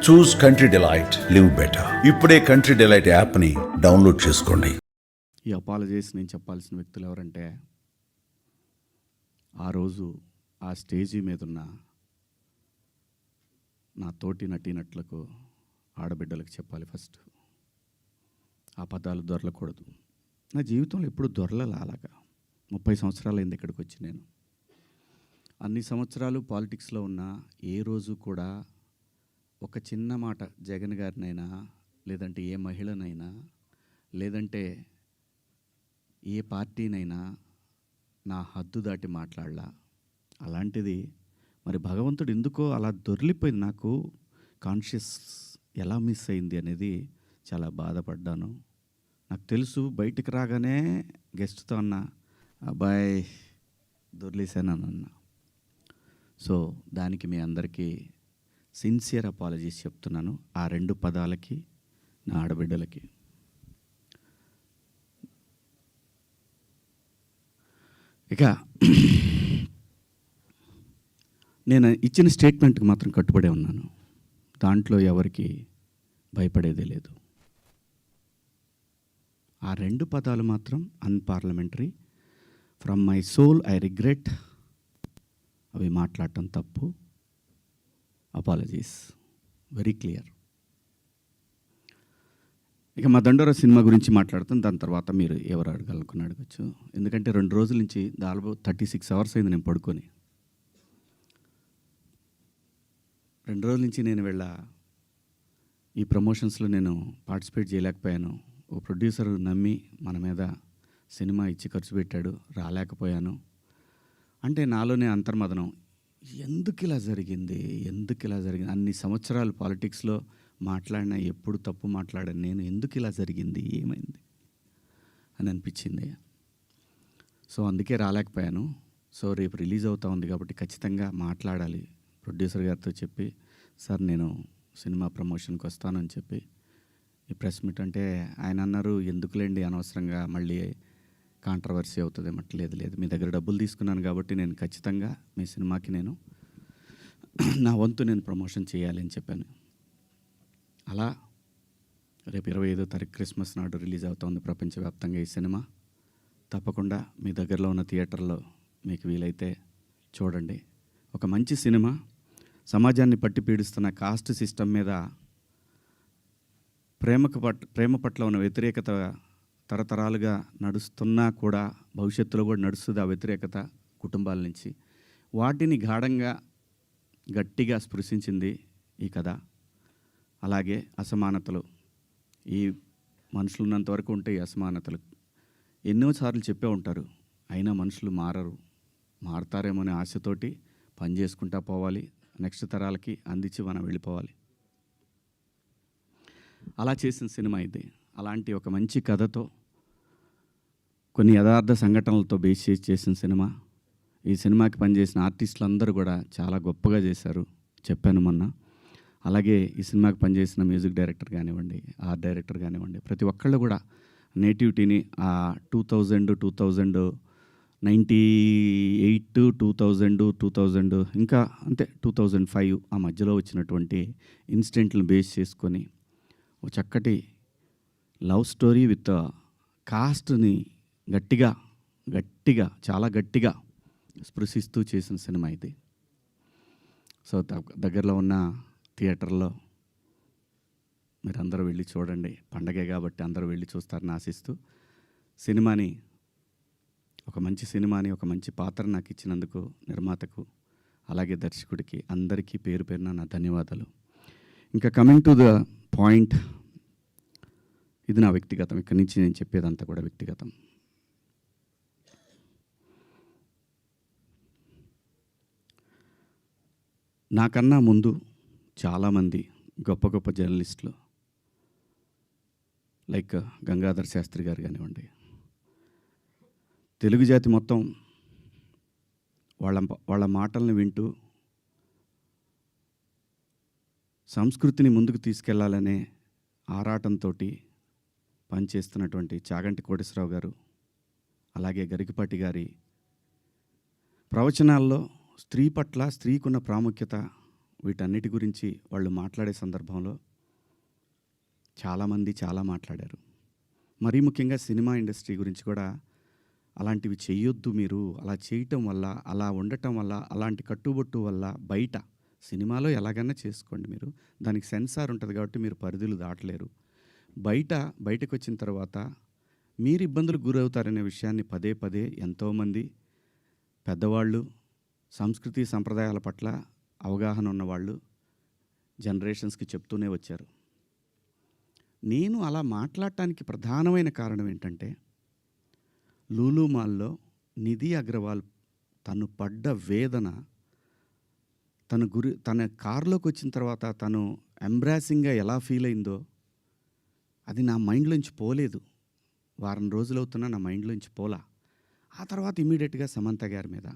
చూస్ country delight, live better. ఇప్పుడే country delight యాప్ని download చేసుకోండి. ఈ అపాలజీస్ నేను చెప్పాల్సిన వ్యక్తులు ఎవరంటే, ఆ రోజు ఆ స్టేజీ మీద ఉన్న నా తోటి నటీనటులకు, ఆడబిడ్డలకు చెప్పాలి ఫస్ట్. ఆ పదాలు దొరలకూడదు. నా జీవితంలో ఎప్పుడు దొరలలా అలాగా. 30 సంవత్సరాలు అయింది ఇక్కడికి వచ్చి నేను. అన్ని సంవత్సరాలు పాలిటిక్స్లో ఉన్న ఏ రోజు కూడా ఒక చిన్న మాట జగన్ గారినైనా, లేదంటే ఏ మహిళనైనా, లేదంటే ఏ పార్టీనైనా నా హద్దు దాటి మాట్లాడలా. అలాంటిది మరి భగవంతుడు ఎందుకో అలా దొర్లిపోయింది. నాకు కాన్షియస్ ఎలా మిస్ అయింది అనేది చాలా బాధపడ్డాను. నాకు తెలుసు బయటికి రాగానే గెస్ట్తో అన్న అబ్బాయి దొర్లేసానని అన్న. సో దానికి మీ అందరికీ సిన్సియర్ అపాలజీస్ చెప్తున్నాను, ఆ 2 పదాలకి, నా ఆడబిడ్డలకి. ఇక నేను ఇచ్చిన స్టేట్మెంట్కి మాత్రం కట్టుబడే ఉన్నాను. దాంట్లో ఎవరికి భయపడేదే లేదు. ఆ 2 పదాలు మాత్రం unparliamentary. From my soul I regret. అవి మాట్లాడటం తప్పు. Apologies very clear. ఇక మా దండోరా సినిమా గురించి మాట్లాడుతాం. దాని తర్వాత మీరు ఎవరు అడగాలనుకుని అడగచ్చు. ఎందుకంటే 2 రోజుల నుంచి దాదాపు 36 అవర్స్ అయింది నేను పడుకొని. 2 రోజుల నుంచి నేను ఈ ప్రమోషన్స్లో నేను పార్టిసిపేట్ చేయలేకపోయాను. ఓ ప్రొడ్యూసర్ నమ్మి మన మీద సినిమా ఇచ్చి ఖర్చు పెట్టాడు, రాలేకపోయాను. అంటే నాలోనే అంతర్మదనం, ఎందుకు ఇలా జరిగింది. అన్ని సంవత్సరాలు పాలిటిక్స్లో మాట్లాడినా ఎప్పుడు తప్పు మాట్లాడాను నేను, ఎందుకు ఇలా జరిగింది, ఏమైంది అని అనిపించింది. సో అందుకే రాలేకపోయాను. సో రేపు రిలీజ్ అవుతా ఉంది కాబట్టి ఖచ్చితంగా మాట్లాడాలి. ప్రొడ్యూసర్ గారితో చెప్పి, సార్ నేను సినిమా ప్రమోషన్కి వస్తానని చెప్పి ఈ ప్రెస్ మీట్ అంటే ఆయన అన్నారు, ఎందుకులేండి అనవసరంగా మళ్ళీ కాంట్రవర్సీ అవుతుంది. లేదు, మీ దగ్గర డబ్బులు తీసుకున్నాను కాబట్టి నేను ఖచ్చితంగా మీ సినిమాకి నేను నా వంతు నేను ప్రమోషన్ చేయాలి అని చెప్పాను. అలా రేపు 25వ తారీఖు క్రిస్మస్ నాడు రిలీజ్ అవుతుంది ప్రపంచవ్యాప్తంగా ఈ సినిమా. తప్పకుండా మీ దగ్గరలో ఉన్న థియేటర్లో మీకు వీలైతే చూడండి. ఒక మంచి సినిమా, సమాజాన్ని పట్టి పీడిస్తున్న కాస్ట్ సిస్టమ్ మీద ప్రేమ పట్ల ఉన్న వ్యతిరేకత తరతరాలుగా నడుస్తున్నా కూడా భవిష్యత్తులో కూడా నడుస్తుంది. ఆ వ్యతిరేకత కుటుంబాల నుంచి వాటిని గాఢంగా గట్టిగా స్పృశించింది ఈ కథ. అలాగే అసమానతలు, ఈ మనుషులు ఉన్నంత వరకు ఉంటాయి అసమానతలు. ఎన్నోసార్లు చెప్పే ఉంటారు, అయినా మనుషులు మారతారేమో అనే ఆశతోటి పని చేసుకుంటా పోవాలి, నెక్స్ట్ తరాలకి అందించి మనం వెళ్ళిపోవాలి. అలా చేసిన సినిమా ఇది. అలాంటి ఒక మంచి కథతో, కొన్ని యథార్థ సంఘటనలతో బేస్ చేసి చేసిన సినిమా. ఈ సినిమాకి పనిచేసిన ఆర్టిస్టులు అందరూ కూడా చాలా గొప్పగా చేశారు, చెప్పాను మొన్న. అలాగే ఈ సినిమాకి పనిచేసిన మ్యూజిక్ డైరెక్టర్ కానివ్వండి, ఆర్ట్ డైరెక్టర్ కానివ్వండి, ప్రతి ఒక్కళ్ళు కూడా నేటివిటీని ఆ 1998, 2000 ఇంకా అంతే 2005 ఆ మధ్యలో వచ్చినటువంటి ఇన్సిడెంట్లను బేస్ చేసుకొని ఒక చక్కటి లవ్ స్టోరీ విత్ కాస్ట్ని గట్టిగా చాలా గట్టిగా స్పృశిస్తూ చేసిన సినిమా ఇది. సో దగ్గరలో ఉన్న థియేటర్లో మీరు అందరూ వెళ్ళి చూడండి. పండగే కాబట్టి అందరూ వెళ్ళి చూస్తారని ఆశిస్తూ, సినిమాని ఒక మంచి సినిమాని, ఒక మంచి పాత్ర నాకు ఇచ్చినందుకు నిర్మాతకు, అలాగే దర్శకుడికి అందరికీ పేరు పేరున నా ధన్యవాదాలు. ఇంకా కమింగ్ టు ద పాయింట్, ఇది నా వ్యక్తిగతం. ఇక్కడి నుంచి నేను చెప్పేదంతా కూడా వ్యక్తిగతం. నాకన్నా ముందు చాలామంది గొప్ప గొప్ప జర్నలిస్టులు, లైక్ గంగాధర్ శాస్త్రి గారు కానివ్వండి, తెలుగు జాతి మొత్తం వాళ్ళ మాటల్ని వింటూ సంస్కృతిని ముందుకు తీసుకెళ్లాలనే ఆరాటంతో పనిచేస్తున్నటువంటి చాగంటి కోటేశ్వరరావు గారు, అలాగే గరికపాటి గారి ప్రవచనాల్లో స్త్రీ పట్ల, స్త్రీకున్న ప్రాముఖ్యత వీటన్నిటి గురించి వాళ్ళు మాట్లాడే సందర్భంలో చాలామంది చాలా మాట్లాడారు. మరీ ముఖ్యంగా సినిమా ఇండస్ట్రీ గురించి కూడా అలాంటివి చెయ్యొద్దు మీరు, అలా చేయటం వల్ల, అలా ఉండటం వల్ల, అలాంటి కట్టుబొట్టు వల్ల బయట సినిమాలో ఎలాగైనా చేసుకోండి మీరు, దానికి సెన్సార్ ఉంటుంది కాబట్టి మీరు పరిధులు దాటలేరు. బయటకు వచ్చిన తర్వాత మీరు ఇబ్బందులకు గురవుతారనే విషయాన్ని పదే పదే ఎంతోమంది పెద్దవాళ్ళు, సంస్కృతి సంప్రదాయాల పట్ల అవగాహన ఉన్నవాళ్ళు జనరేషన్స్కి చెప్తూనే వచ్చారు. నేను అలా మాట్లాడటానికి ప్రధానమైన కారణం ఏంటంటే, లూలు మాల్లో నిధి అగర్వాల్ తను పడ్డ వేదన, తన కారులోకి వచ్చిన తర్వాత తను ఎంబ్రాసింగ్గా ఎలా ఫీల్ అయిందో అది నా మైండ్లోంచి పోలేదు. వారం రోజులవుతున్నా నా మైండ్లోంచి పోలా. ఆ తర్వాత ఇమీడియట్గా సమంత గారి మీద,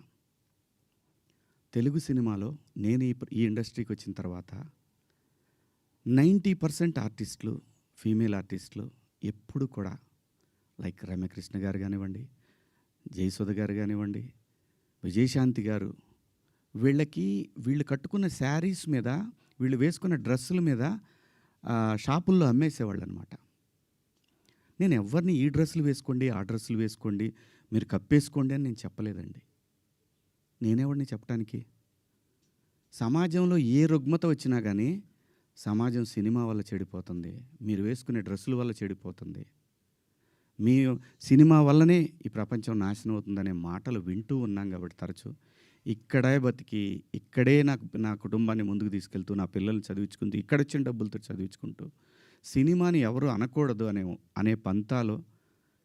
తెలుగు సినిమాలో నేను ఈ ఇండస్ట్రీకి వచ్చిన తర్వాత 90% ఆర్టిస్టులు, ఫీమేల్ ఆర్టిస్టులు ఎప్పుడు కూడా లైక్ రమ్యకృష్ణ గారు కానివ్వండి, జయసుధ గారు కానివ్వండి, విజయశాంతి గారు, వీళ్ళు కట్టుకున్న శారీస్ మీద, వీళ్ళు వేసుకున్న డ్రెస్సుల మీద షాపుల్లో అమ్మేసేవాళ్ళు అనమాట. నేను ఎవరిని ఈ డ్రెస్సులు వేసుకోండి, ఆ డ్రెస్సులు వేసుకోండి, మీరు కప్పేసుకోండి అని నేను చెప్పలేదండి. నేనెవరిని చెప్పడానికి? సమాజంలో ఏ రుగ్మత వచ్చినా కానీ సమాజం సినిమా వల్ల చెడిపోతుంది, మీరు వేసుకునే డ్రెస్సుల వల్ల చెడిపోతుంది, మీ సినిమా వల్లనే ఈ ప్రపంచం నాశనం అవుతుందనే మాటలు వింటూ ఉన్నాం కాబట్టి తరచూ ఇక్కడే బతికి, ఇక్కడే నా కుటుంబాన్ని ముందుకు తీసుకెళ్తూ, నా పిల్లల్ని చదివించుకుంటూ, ఇక్కడొచ్చిన డబ్బులతో చదివించుకుంటూ, సినిమాని ఎవరు అనకూడదు అనే పంతాలో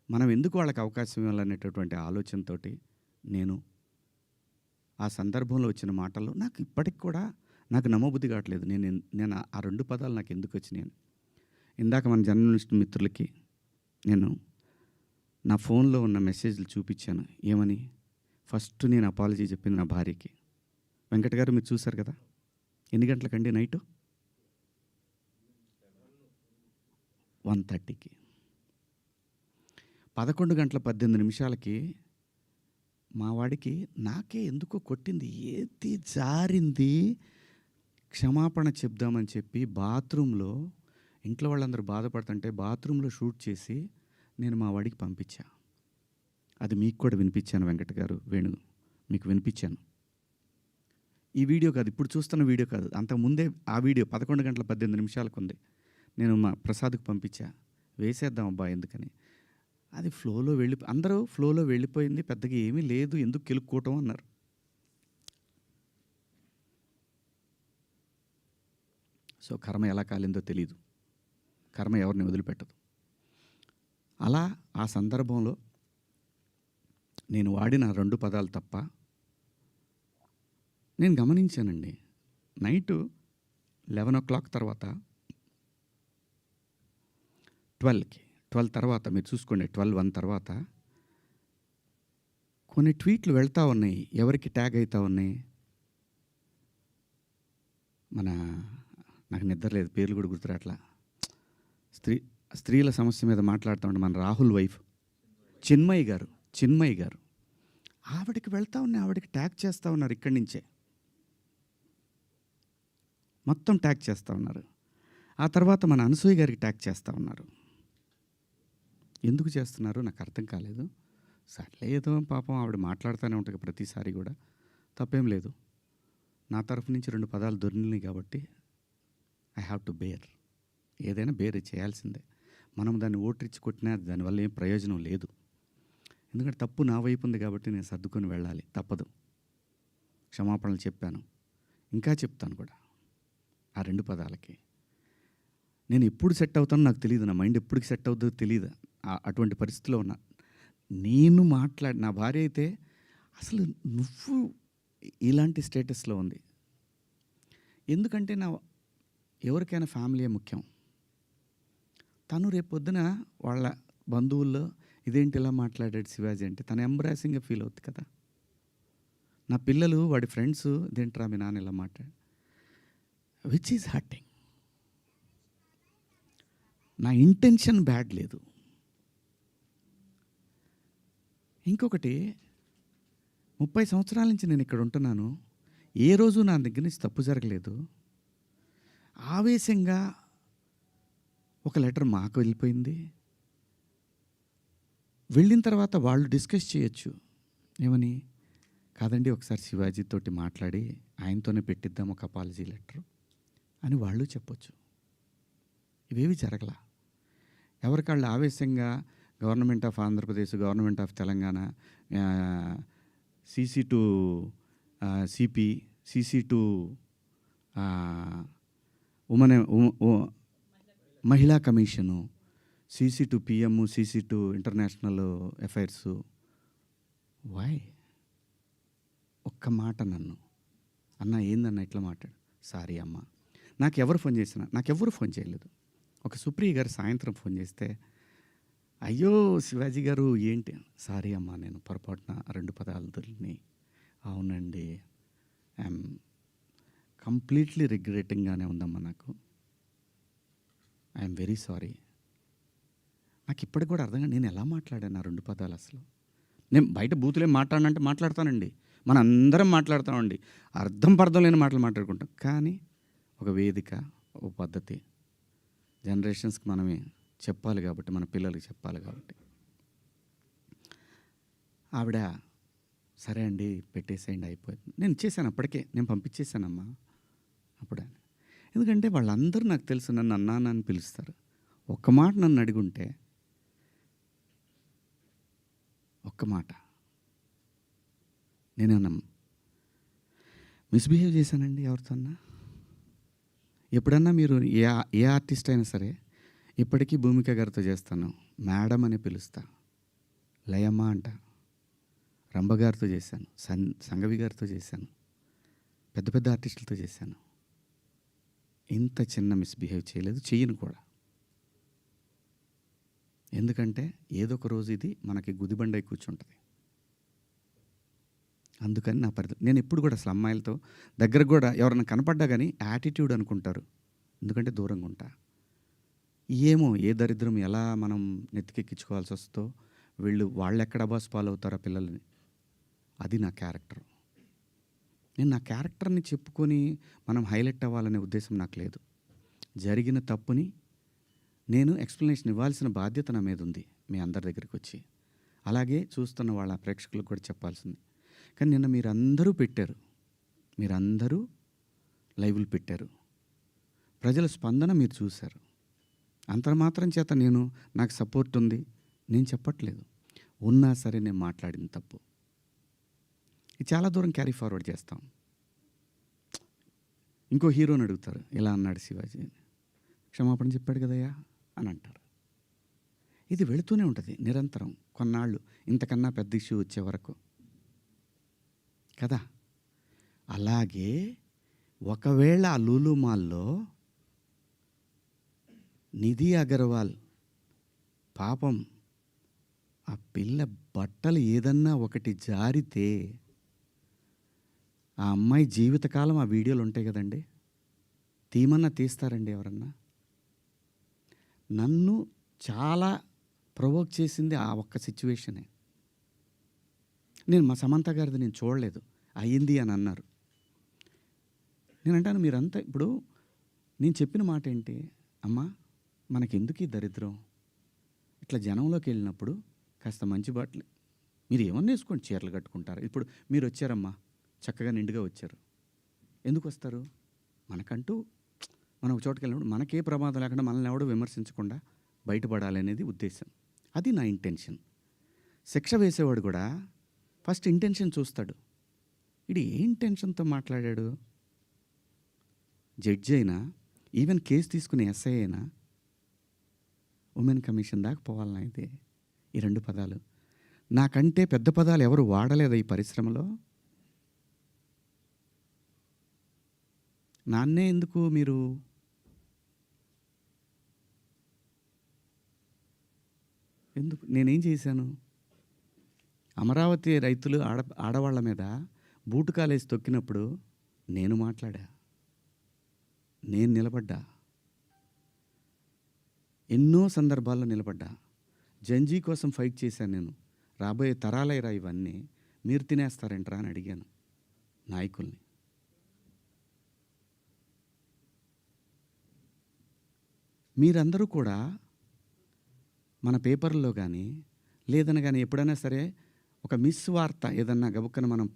మనం ఎందుకు వాళ్ళకి అవకాశం ఇవ్వాలనేటటువంటి ఆలోచనతో నేను ఆ సందర్భంలో వచ్చిన మాటల్లో నాకు ఇప్పటికి కూడా నాకు నమ్మబుద్ధి కావట్లేదు. నేను ఆ 2 పదాలు నాకు ఎందుకు వచ్చినాయి. ఇందాక మన జర్నలిస్ట్ మిత్రులకి నేను నా ఫోన్లో ఉన్న మెసేజ్లు చూపించాను. ఏమని? ఫస్ట్ నేను అపాలజీ చెప్పింది నా భార్యకి. వెంకట గారు మీరు చూశారు కదా, ఎన్ని గంటలకండి? నైటు 1:30కి. 11:18 మా వాడికి నాకే ఎందుకో కొట్టింది, ఏది జారింది, క్షమాపణ చెప్దామని చెప్పి బాత్రూంలో, ఇంట్లో వాళ్ళందరూ బాధపడుతుంటే బాత్రూంలో షూట్ చేసి నేను మా వాడికి పంపించా. అది మీకు కూడా వినిపించాను వెంకట గారు, వేణు మీకు వినిపించాను. ఈ వీడియో కాదు, ఇప్పుడు చూస్తున్న వీడియో కాదు, అంతకుముందే ఆ వీడియో 11:18 ఉంది. నేను మా ప్రసాద్కి పంపించా, వేసేద్దాం అబ్బా ఎందుకని. అది అందరూ ఫ్లోలో వెళ్ళిపోయింది, పెద్దగా ఏమీ లేదు, ఎందుకు కెలుక్కోవటం అన్నారు. సో కర్మ ఎలా కాలిందో తెలీదు, కర్మ ఎవరిని వదిలిపెట్టదు. అలా ఆ సందర్భంలో నేను వాడిన 2 పదాలు తప్ప నేను గమనించానండి. నైటు 11 తర్వాత 12 తర్వాత మీరు చూసుకోండి, 12:01 తర్వాత కొన్ని ట్వీట్లు వెళ్తూ ఉన్నాయి. ఎవరికి ట్యాగ్ అవుతూ ఉన్నాయి? నాకు నిద్ర లేదు, పేర్లు కూడా గుర్తురాట్లా. స్త్రీల సమస్య మీద మాట్లాడుతూ ఉండే మన రాహుల్ వైఫ్ చిన్మయి గారు ఆవిడకి వెళ్తూ ఉన్నాయి, ఆవిడకి ట్యాగ్ చేస్తూ ఉన్నారు. ఇక్కడి నుంచే మొత్తం ట్యాగ్ చేస్తూ ఉన్నారు. ఆ తర్వాత మన అనసూయ గారికి ట్యాగ్ చేస్తూ ఉన్నారు. ఎందుకు చేస్తున్నారు నాకు అర్థం కాలేదు. సర్లే ఏదో పాపం ఆవిడ మాట్లాడుతూనే ఉంటుంది ప్రతిసారి కూడా, తప్పేం లేదు. నా తరఫు నుంచి 2 పదాలు దొరికినాయి కాబట్టి ఐ హ్యావ్ టు బేర్. ఏదైనా బేర్ చేయాల్సిందే. మనం దాన్ని ఓట్రిచ్చి కొట్టినా దానివల్ల ఏం ప్రయోజనం లేదు. ఎందుకంటే తప్పు నా వైపు ఉంది కాబట్టి నేను సర్దుకొని వెళ్ళాలి, తప్పదు. క్షమాపణలు చెప్పాను, ఇంకా చెప్తాను కూడా. ఆ 2 పదాలకి నేను ఎప్పుడు సెట్ అవుతానో నాకు తెలియదు, నా మైండ్ ఎప్పటికి సెట్ అవుతుందో తెలియదు. అటువంటి పరిస్థితిలో ఉన్నా. నా భార్య అయితే అసలు నువ్వు ఇలాంటి స్టేటస్లో ఉంది. ఎందుకంటే ఎవరికైనా ఫ్యామిలీ ముఖ్యం. తను రేపొద్దున వాళ్ళ బంధువుల్లో ఇదేంటి ఇలా మాట్లాడాడు శివాజీ అంటే తను ఎంబ్రాసింగ్గా ఫీల్ అవుతుంది కదా. నా పిల్లలు వాడి ఫ్రెండ్స్ ఇదేంట్రా మీ నాన్న ఇలా మాట్లాడు, విచ్ ఈజ్ హర్టింగ్. నా ఇంటెన్షన్ బ్యాడ్ లేదు. ఇంకొకటి, 30 సంవత్సరాల నుంచి నేను ఇక్కడ ఉంటున్నాను. ఏ రోజు నా దగ్గర నుంచి తప్పు జరగలేదు. ఆవేశంగా ఒక లెటర్ మాకు వెళ్ళిపోయింది. వెళ్ళిన తర్వాత వాళ్ళు డిస్కస్ చేయొచ్చు. ఏమని? కాదండి, ఒకసారి శివాజీతోటి మాట్లాడి ఆయనతోనే పెట్టిద్దాం ఒక అపాలజీ లెటర్ అని వాళ్ళు చెప్పొచ్చు. ఇవేవి జరగలా. ఎవరికాళ్ళు ఆవేశంగా government of Andhra Pradesh, government of Telangana, CC to CP, CC to women మహిళా commission, CC to PM, CC to international affairs. Why? ఒక్క మాట నన్ను అన్న ఏందన్న ఇట్లా మాట్లాడు. సారీ అమ్మ. నాకెవరు ఫోన్ చేసినా, నాకెవ్వరు ఫోన్ చేయలేదు. ఒక సుప్రియ గారు సాయంత్రం ఫోన్ చేస్తే, అయ్యో శివాజీ గారు ఏంటి? సారీ అమ్మ, నేను పొరపాటున 2 పదాలు దొరికినాయి. అవునండి, ఐఎమ్ కంప్లీట్లీ రిగ్రెటింగ్గానే ఉందమ్మా నాకు. I'm very sorry. నాకు ఇప్పటికి కూడా అర్థంగా నేను ఎలా మాట్లాడాను ఆ 2 పదాలు అసలు. నేను బయట బూతులే మాట్లాడినంటే మాట్లాడతానండి, మన అందరం మాట్లాడతామండి, అర్థం పర్థం లేని మాటలు మాట్లాడుకుంటాం. కానీ ఒక వేదిక, ఒక పద్ధతి, జనరేషన్స్కి మనమే చెప్పాలి కాబట్టి, మన పిల్లలకి చెప్పాలి కాబట్టి. ఆవిడ సరే అండి పెట్టేసేయండి అయిపోయింది. నేను ఇచ్చేసాను అప్పటికే, నేను పంపించేశానమ్మా అప్పుడే. ఎందుకంటే వాళ్ళందరూ నాకు తెలుసు, నన్ను అన్నాను అని పిలుస్తారు. ఒక్క మాట నన్ను అడిగుంటే, ఒక్క మాట నేనేమన్నా మిస్బిహేవ్ చేశానండి ఎవరితోన్నా? ఎప్పుడన్నా మీరు ఏ ఆర్టిస్ట్ అయినా సరే, ఇప్పటికీ భూమిక గారితో చేస్తాను, మేడం అని పిలుస్తా, లయమ్మ అంట. రంభ గారితో చేశాను, సంగవి గారితో చేశాను, పెద్ద పెద్ద ఆర్టిస్టులతో చేశాను. ఇంత చిన్న మిస్బిహేవ్ చేయలేదు, చెయ్యను కూడా. ఎందుకంటే ఏదో ఒక రోజు ఇది మనకి గుదిబండై కూర్చుంటుంది. అందుకని నా పరిధి. నేను ఎప్పుడు కూడా అసలు అమ్మాయిలతో దగ్గర కూడా ఎవరైనా కనపడ్డా కానీ యాటిట్యూడ్ అనుకుంటారు, ఎందుకంటే దూరంగా ఉంటా. ఏమో ఏ దరిద్రం ఎలా మనం నెత్తికెక్కించుకోవాల్సి వస్తుందో, వాళ్ళు ఎక్కడ అబాస్ పాలవుతారో పిల్లల్ని. అది నా క్యారెక్టర్. నేను నా క్యారెక్టర్ని చెప్పుకొని మనం హైలైట్ అవ్వాలనే ఉద్దేశం నాకు లేదు. జరిగిన తప్పుని నేను ఎక్స్ప్లెనేషన్ ఇవ్వాల్సిన బాధ్యత నా మీద ఉంది మీ అందరి దగ్గరికి వచ్చి. అలాగే చూస్తున్న వాళ్ళ ప్రేక్షకులకు కూడా చెప్పాల్సింది. కానీ నిన్న మీరందరూ పెట్టారు, మీరందరూ లైవ్లు పెట్టారు, ప్రజల స్పందన మీరు చూశారు. అంతమాత్రం చేత నాకు సపోర్ట్ ఉంది నేను చెప్పట్లేదు. ఉన్నా సరే నేను మాట్లాడిన తప్పు ఇది చాలా దూరం క్యారీ ఫార్వర్డ్ చేస్తాం. ఇంకో హీరోని అడుగుతారు, ఇలా అన్నాడు శివాజీ, క్షమాపణ చెప్పాడు కదయ్యా అని అంటారు. ఇది వెళుతూనే ఉంటుంది నిరంతరం, కొన్నాళ్ళు ఇంతకన్నా పెద్ద ఇష్యూ వచ్చే వరకు కదా. అలాగే ఒకవేళ ఆ లూలు మాల్లో నిధి అగర్వాల్ పాపం ఆ పిల్ల బట్టలు ఏదన్నా ఒకటి జారితే ఆ అమ్మాయి జీవితకాలం ఆ వీడియోలు ఉంటాయి కదండి, తీమన్నా తీస్తారండి ఎవరన్నా? నన్ను చాలా ప్రొవోక్ చేసింది ఆ ఒక్క సిచ్యువేషనే. మా సమంత గారిది నేను చూడలేదు, అయ్యింది అని అన్నారు. నేను అంటాను, మీరంతా ఇప్పుడు నేను చెప్పిన మాట ఏంటి, అమ్మా మనకెందుకు ఈ దరిద్రం? ఇట్లా జనంలోకి వెళ్ళినప్పుడు కాస్త మంచి బట్టలు మీరు ఏమన్నా వేసుకోండి, చీరలు కట్టుకుంటారు. ఇప్పుడు మీరు వచ్చారమ్మా, చక్కగా నిండుగా వచ్చారు. ఎందుకు వస్తారు? మనకంటూ మనం ఒక చోటుకి వెళ్ళినప్పుడు మనకే ప్రమాదం లేకుండా మనల్ని ఎవడో విమర్శించకుండా బయటపడాలి అనేది ఉద్దేశం. అది నా ఇంటెన్షన్. శిక్ష వేసేవాడు కూడా ఫస్ట్ ఇంటెన్షన్ చూస్తాడు. ఇది ఏ ఇంటెన్షన్తో మాట్లాడాడు? జడ్జి అయినా, ఈవెన్ కేసు తీసుకునే ఎస్ఐ అయినా ఉమెన్ కమిషన్ దాకా పోవాలన్నా అయితే ఈ 2 పదాలు నాకంటే పెద్ద పదాలు ఎవరు వాడలేదు ఈ పరిశ్రమలో. నాన్నే ఎందుకు మీరు ఎందుకు? నేనేం చేశాను? అమరావతి రైతులు ఆడవాళ్ళ మీద బూటుకాలేసి తొక్కినప్పుడు నేను మాట్లాడా, నేను నిలబడ్డా, ఎన్నో సందర్భాల్లో నిలబడ్డా. జంజీ కోసం ఫైట్ చేశాను నేను. రాబోయే తరాలైరా ఇవన్నీ, మీరు తినేస్తారంటరా అని అడిగాను నాయకుల్ని. మీరందరూ కూడా మన పేపర్లో కానీ లేదన్నా కానీ ఎప్పుడైనా సరే ఒక మిస్ వార్త ఏదన్నా గబుక్కన మనం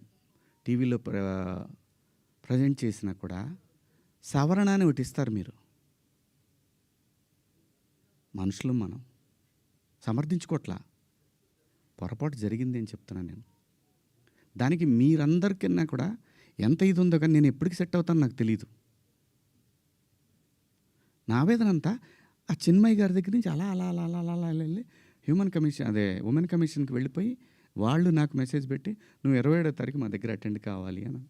టీవీలో ప్రజెంట్ చేసినా కూడా సవరణ అని ఒకటి ఇస్తారు మీరు. మనుషులు మనం సమర్థించుకోవట్లా, పొరపాటు జరిగింది అని చెప్తున్నాను నేను. దానికి మీరందరికన్నా కూడా ఎంత ఇది ఉందో కానీ నేను ఎప్పటికి సెట్ అవుతానో నాకు తెలియదు. నా ఆవేదన అంతా ఆ చిన్మయ్య గారి దగ్గర నుంచి అలా అలా అలా అలా అలా అలా వెళ్ళి ఉమెన్ కమిషన్కి వెళ్ళిపోయి వాళ్ళు నాకు మెసేజ్ పెట్టి నువ్వు 27వ తారీఖు మా దగ్గర అటెండ్ కావాలి అని.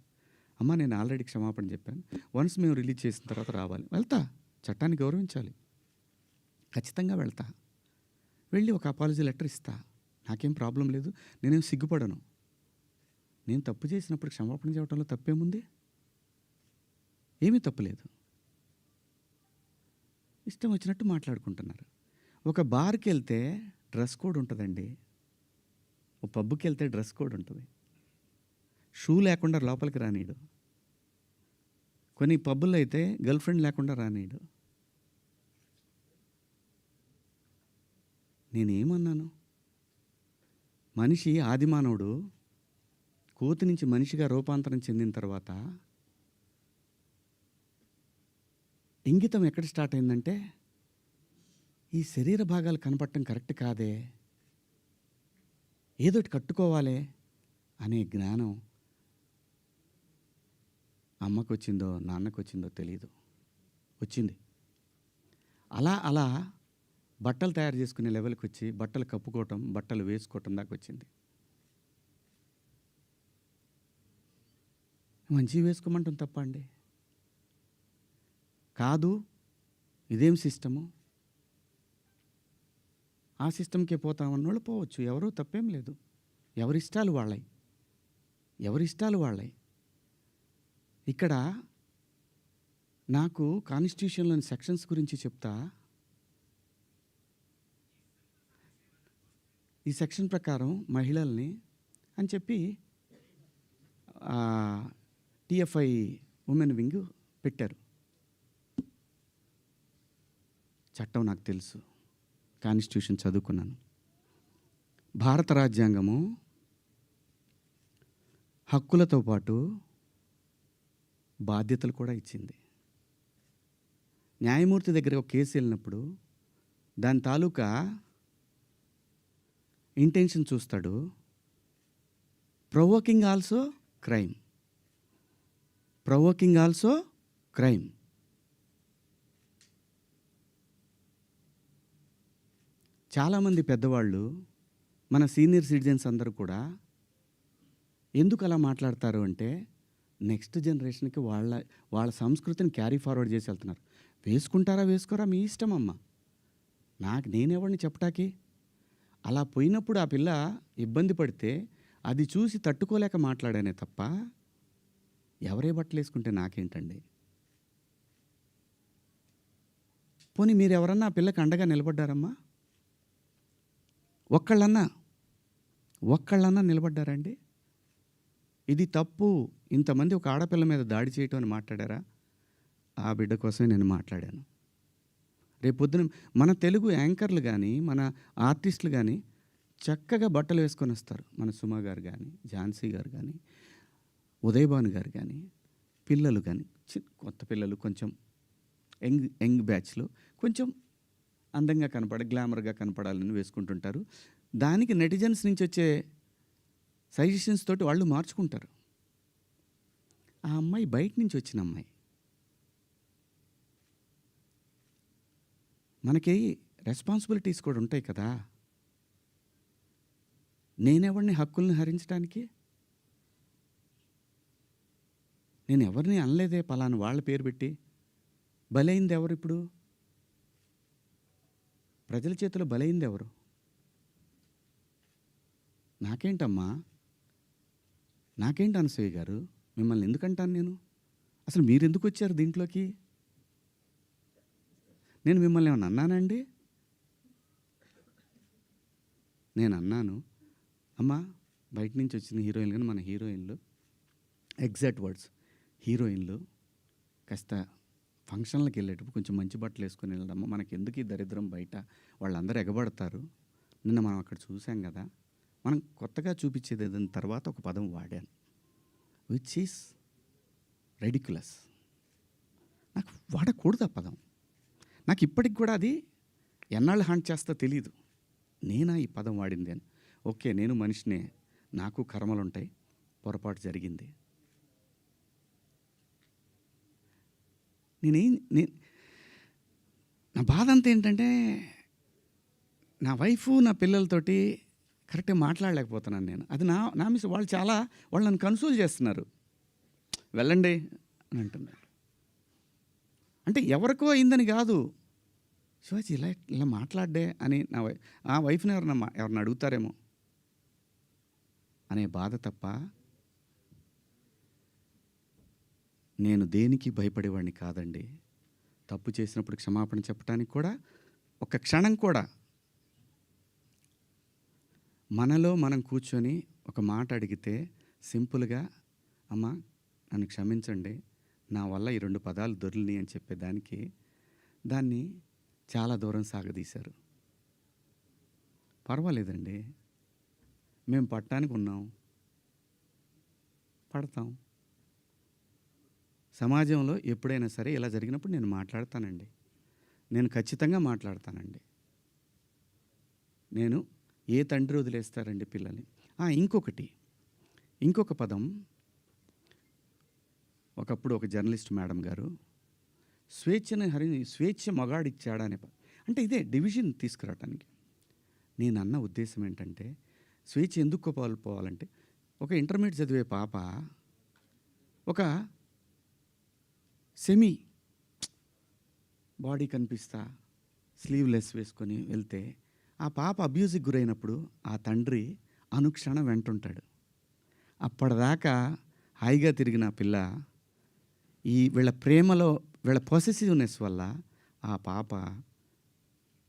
అమ్మ నేను ఆల్రెడీ క్షమాపణ చెప్పాను, వన్స్ మేము రిలీజ్ చేసిన తర్వాత రావాలి. వెళ్తా, చట్టాన్ని గౌరవించాలి, ఖచ్చితంగా వెళ్తా. వెళ్ళి ఒక అపాలజీ లెటర్ ఇస్తా, నాకేం ప్రాబ్లం లేదు, నేనేం సిగ్గుపడను. నేను తప్పు చేసినప్పుడు క్షమాపణ చెప్పడంలో తప్పేముంది? ఏమీ తప్పులేదు. ఇష్టం వచ్చినట్టు మాట్లాడుకుంటున్నారు. ఒక బార్కి వెళ్తే డ్రెస్ కోడ్ ఉంటుందండి, ఒక పబ్కి వెళ్తే డ్రెస్ కోడ్ ఉంటుంది. షూ లేకుండా లోపలికి రానీడు. కొన్ని పబ్బుల్లో అయితే గర్ల్ ఫ్రెండ్ లేకుండా రానీడు. నేనేమన్నాను? మనిషి ఆదిమానవుడు కోతి నుంచి మనిషిగా రూపాంతరం చెందిన తర్వాత ఇంగితం ఎక్కడ స్టార్ట్ అయిందంటే ఈ శరీర భాగాలు కనపడటం కరెక్ట్ కాదే, ఏదోటి కట్టుకోవాలి అనే జ్ఞానం అమ్మకు వచ్చిందో నాన్నకు వచ్చిందో తెలియదు, వచ్చింది. అలా అలా బట్టలు తయారు చేసుకునే లెవెల్కి వచ్చి బట్టలు కప్పుకోవటం, బట్టలు వేసుకోవటం దాకా వచ్చింది. మంచివి వేసుకోమంటాం తప్ప అండి? కాదు, ఇదేం సిస్టము, ఆ సిస్టమ్కే పోతామన్నోళ్ళు పోవచ్చు, ఎవరూ తప్పేం లేదు. ఎవరిష్టాలు వాళ్ళై. ఇక్కడ నాకు కాన్స్టిట్యూషన్లోని సెక్షన్స్ గురించి చెప్తా. ఈ సెక్షన్ ప్రకారం మహిళల్ని అని చెప్పి టిఎఫ్ఐ ఉమెన్ వింగ్ పెట్టారు. చట్టం నాకు తెలుసు, కాన్స్టిట్యూషన్ చదువుకున్నాను. భారత రాజ్యాంగము హక్కులతో పాటు బాధ్యతలు కూడా ఇచ్చింది. న్యాయమూర్తి దగ్గర ఒక కేసు వెళ్ళినప్పుడు దాని తాలూకా ఇంటెన్షన్ చూస్తాడు. Provoking also crime. చాలామంది పెద్దవాళ్ళు, మన సీనియర్ సిటిజన్స్ అందరూ కూడా ఎందుకు అలా మాట్లాడతారు అంటే నెక్స్ట్ జనరేషన్కి వాళ్ళ సంస్కృతిని క్యారీ ఫార్వర్డ్ చేసి వెళ్తున్నారు. వేసుకుంటారా వేసుకోరా మీ ఇష్టం అమ్మ, నేనెవరిని చెప్పటాకి. అలా పోయినప్పుడు ఆ పిల్ల ఇబ్బంది పడితే అది చూసి తట్టుకోలేక మాట్లాడానే తప్ప ఎవరే బట్టలు వేసుకుంటే నాకేంటండి. పోనీ మీరు ఎవరన్నా ఆ పిల్లకి అండగా నిలబడ్డారమ్మా? ఒక్కళ్ళన్నా నిలబడ్డారండి? ఇది తప్పు, ఇంతమంది ఒక ఆడపిల్ల మీద దాడి చేయటం అని మాట్లాడారా? ఆ బిడ్డ కోసమే నేను మాట్లాడాను. రేపొద్దున మన తెలుగు యాంకర్లు కానీ మన ఆర్టిస్టులు కానీ చక్కగా బట్టలు వేసుకొని వస్తారు. మన సుమ గారు కానీ, ఝాన్సీ గారు కానీ, ఉదయభాను గారు కానీ, పిల్లలు కానీ, కొత్త పిల్లలు కొంచెం యంగ్ బ్యాచ్లో కొంచెం అందంగా గ్లామర్గా కనపడాలని వేసుకుంటుంటారు. దానికి నెటిజన్స్ నుంచి వచ్చే సజెషన్స్ తోటి వాళ్ళు మార్చుకుంటారు. ఆ అమ్మాయి బయట నుంచి వచ్చిన అమ్మాయి. మనకి రెస్పాన్సిబిలిటీస్ కూడా ఉంటాయి కదా. నేనెవరిని హక్కుల్ని హరించడానికి? నేను ఎవరిని అనలేదే పలానా వాళ్ళ పేరు పెట్టి. బలైంది ఎవరు? ఇప్పుడు ప్రజల చేతిలో బలైంది ఎవరు? నాకేంటమ్మా, నాకేంటి అనసూయ గారు, మిమ్మల్ని ఎందుకంటాను నేను? అసలు మీరు ఎందుకు వచ్చారు దీంట్లోకి? నేను మిమ్మల్ని ఏమన్నా అన్నానండి? నేను అన్నాను, అమ్మా బయట నుంచి వచ్చిన హీరోయిన్లు కానీ మన హీరోయిన్లు, ఎగ్జాక్ట్ వర్డ్స్, హీరోయిన్లు కాస్త ఫంక్షన్లకు వెళ్ళేటప్పుడు కొంచెం మంచి బట్టలు వేసుకొని వెళ్ళడము, మనకి ఎందుకు ఈ దరిద్రం బయట, వాళ్ళందరూ ఎగబడతారు. నిన్న మనం అక్కడ చూసాం కదా, మనం కొత్తగా చూపించేది ఏదైనా తర్వాత ఒక పదం వాడాను, విచ్ ఈస్ రెడిక్యులస్. నాకు వాడకూడదు ఆ పదం. నాకు ఇప్పటికి కూడా అది ఎన్నాళ్ళు హాంట్ చేస్తా తెలీదు. నేనా ఈ పదం వాడింది అని. ఓకే, నేను మనిషినే, నాకు కర్మలు ఉంటాయి, పొరపాటు జరిగింది. నా బాధ అంతా ఏంటంటే, నా వైఫ్ నా పిల్లలతోటి కరెక్ట్గా మాట్లాడలేకపోతున్నాను నేను. అది నా మిస్. వాళ్ళు నన్ను కన్సోల్ చేస్తున్నారు, వెళ్ళండి అని అంటున్నారు. అంటే ఎవరికో అయిందని కాదు, శివాజీ ఇలా మాట్లాడ్డే అని ఆ వైఫ్ని ఎవరన్నా అడుగుతారేమో అనే బాధ తప్ప నేను దేనికి భయపడేవాడిని కాదండి. తప్పు చేసినప్పుడు క్షమాపణ చెప్పడానికి కూడా ఒక క్షణం కూడా మనలో మనం కూర్చొని ఒక మాట అడిగితే సింపుల్గా, అమ్మ నన్ను క్షమించండి, నా వల్ల ఈ 2 పదాలు దొరిని అని చెప్పేదానికి దాన్ని చాలా దూరం సాగదీశారు. పర్వాలేదండి, మేము పట్టడానికి ఉన్నాం, పడతాం. సమాజంలో ఎప్పుడైనా సరే ఇలా జరిగినప్పుడు నేను మాట్లాడతానండి, నేను ఖచ్చితంగా మాట్లాడతానండి. నేను ఏ తండ్రి వదిలేస్తారండి పిల్లల్ని? ఇంకొక పదం, ఒకప్పుడు ఒక జర్నలిస్ట్ మేడం గారు స్వేచ్ఛ మగాడిచ్చాడా అనే అంటే ఇదే డివిజన్ తీసుకురావటానికి. నేను అన్న ఉద్దేశం ఏంటంటే, స్వేచ్ఛ ఎందుకు కోల్పోవాలంటే, ఒక ఇంటర్మీడియట్ చదివే పాప ఒక సెమీ బాడీ కనిపిస్తా స్లీవ్లెస్ వేసుకొని వెళ్తే ఆ పాప అబ్యూజ్కి గురైనప్పుడు ఆ తండ్రి అనుక్షణం వెంటుంటాడు. అప్పటిదాకా హాయిగా తిరిగిన పిల్ల వీళ్ళ ప్రేమలో, వీళ్ళ పొసెసివ్నెస్ వల్ల ఆ పాప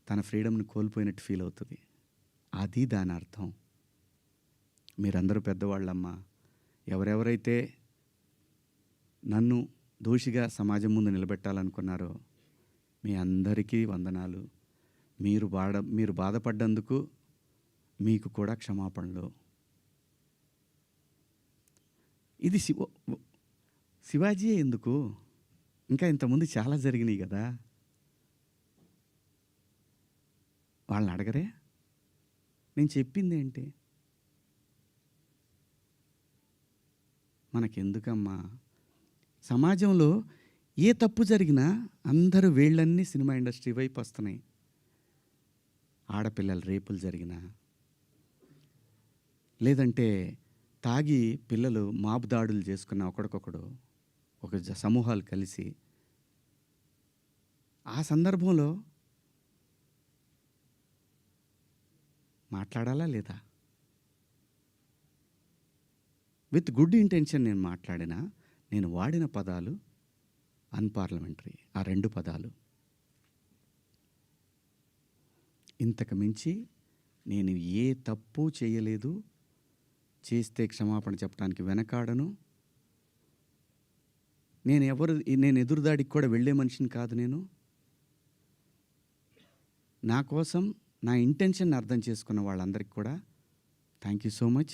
తన ఫ్రీడమ్ని కోల్పోయినట్టు ఫీల్ అవుతుంది. అది దాని అర్థం. మీరందరూ పెద్దవాళ్ళమ్మా, ఎవరెవరైతే నన్ను దోషిగా సమాజం ముందు నిలబెట్టాలనుకున్నారో మీ అందరికీ వందనాలు. మీరు బాధపడ్డందుకు మీకు కూడా క్షమాపణలు. ఇది శివాజీ ఎందుకు, ఇంకా ఇంతకుముందు చాలా జరిగినాయి కదా, వాళ్ళని అడగరే? నేను చెప్పింది ఏంటి? మనకెందుకమ్మా? సమాజంలో ఏ తప్పు జరిగినా అందరూ వేళ్ళన్నీ సినిమా ఇండస్ట్రీ వైపు వస్తున్నాయి. ఆడపిల్లల రేపులు జరిగినా, లేదంటే తాగి పిల్లలు మాబు దాడులు చేసుకున్న ఒకడికొకడు ఒక సమూహాలు కలిసి, ఆ సందర్భంలో మాట్లాడాలా లేదా? విత్ గుడ్ ఇంటెన్షన్ నేను మాట్లాడినా, నేను వాడిన పదాలు అన్పార్లమెంటరీ. ఆ 2 పదాలు. ఇంతకు మించి నేను ఏ తప్పు చేయలేదు. చేస్తే క్షమాపణ చెప్పడానికి వెనకాడను. నేను ఎదురుదాడికి కూడా వెళ్ళే మనిషిని కాదు. నేను నా కోసం నా ఇంటెన్షన్ అర్థం చేసుకున్న వాళ్ళందరికీ కూడా థ్యాంక్ యూ సో మచ్.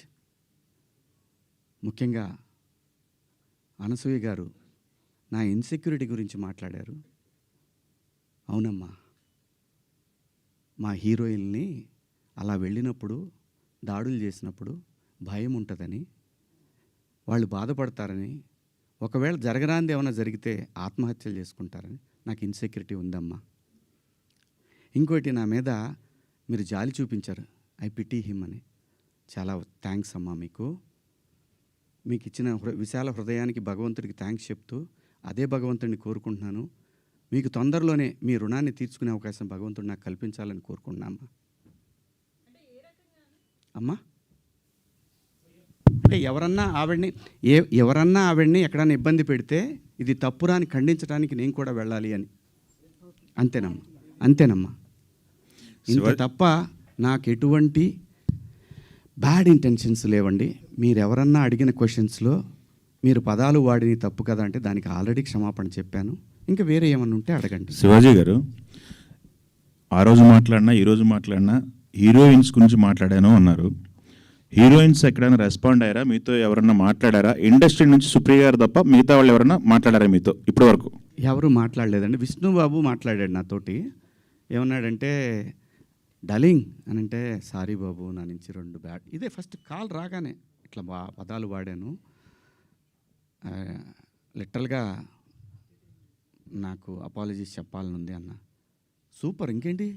ముఖ్యంగా అనసూయ గారు నా ఇన్సెక్యూరిటీ గురించి మాట్లాడారు. అవునమ్మా, మా హీరోయిన్ని అలా వెళ్ళినప్పుడు, దాడులు చేసినప్పుడు భయం ఉంటుందని, వాళ్ళు బాధపడతారని, ఒకవేళ జరగరాంది ఏమైనా జరిగితే ఆత్మహత్యలు చేసుకుంటారని నాకు ఇన్సెక్యూరిటీ ఉందమ్మా. ఇంకోటి, నా మీద మీరు జాలి చూపించారు, ఐ పిటీ హిమ్ అని. చాలా థ్యాంక్స్ అమ్మా. మీకు ఇచ్చిన విశాల హృదయానికి భగవంతుడికి థ్యాంక్స్ చెప్తూ, అదే భగవంతుడిని కోరుకుంటున్నాను. మీకు తొందరలోనే మీ రుణాన్ని తీర్చుకునే అవకాశం భగవంతుడు నాకు కల్పించాలని కోరుకుంటున్నామ్మా. అమ్మా, అంటే ఎవరన్నా ఆవిడ్ని ఎక్కడన్నా ఇబ్బంది పెడితే ఇది తప్పురా అని ఖండించడానికి నేను కూడా వెళ్ళాలి అని. అంతేనమ్మా. ఇంత తప్ప నాకు ఎటువంటి బ్యాడ్ ఇంటెన్షన్స్ లేవండి. మీరు ఎవరన్నా అడిగిన క్వశ్చన్స్లో మీరు పదాలు వాడిని తప్పు కదా అంటే దానికి ఆల్రెడీ క్షమాపణ చెప్పాను. ఇంకా వేరే ఏమన్నా ఉంటే అడగండి. శివాజీ గారు, ఆ రోజు మాట్లాడినా ఈ రోజు మాట్లాడినా హీరోయిన్స్ గురించి మాట్లాడాను అన్నారు. హీరోయిన్స్ ఎక్కడైనా రెస్పాండ్ అయ్యారా? మీతో ఎవరన్నా మాట్లాడారా? ఇండస్ట్రీ నుంచి సుప్రియ గారు తప్ప మిగతా వాళ్ళు ఎవరైనా మాట్లాడారా మీతో ఇప్పటి వరకు? ఎవరు మాట్లాడలేదండి. విష్ణుబాబు మాట్లాడాడు నాతోటి. ఏమన్నాడంటే, డలింగ్ అని అంటే, సారీ బాబు నా నుంచి 2 బ్యాడ్. ఇదే ఫస్ట్ కాల్ రాగానే ఇట్లా పదాలు వాడాను. లిటరల్గా నాకు అపాలజీస్ చెప్పాలనుంది అన్న. సూపర్, ఇంకేంటి,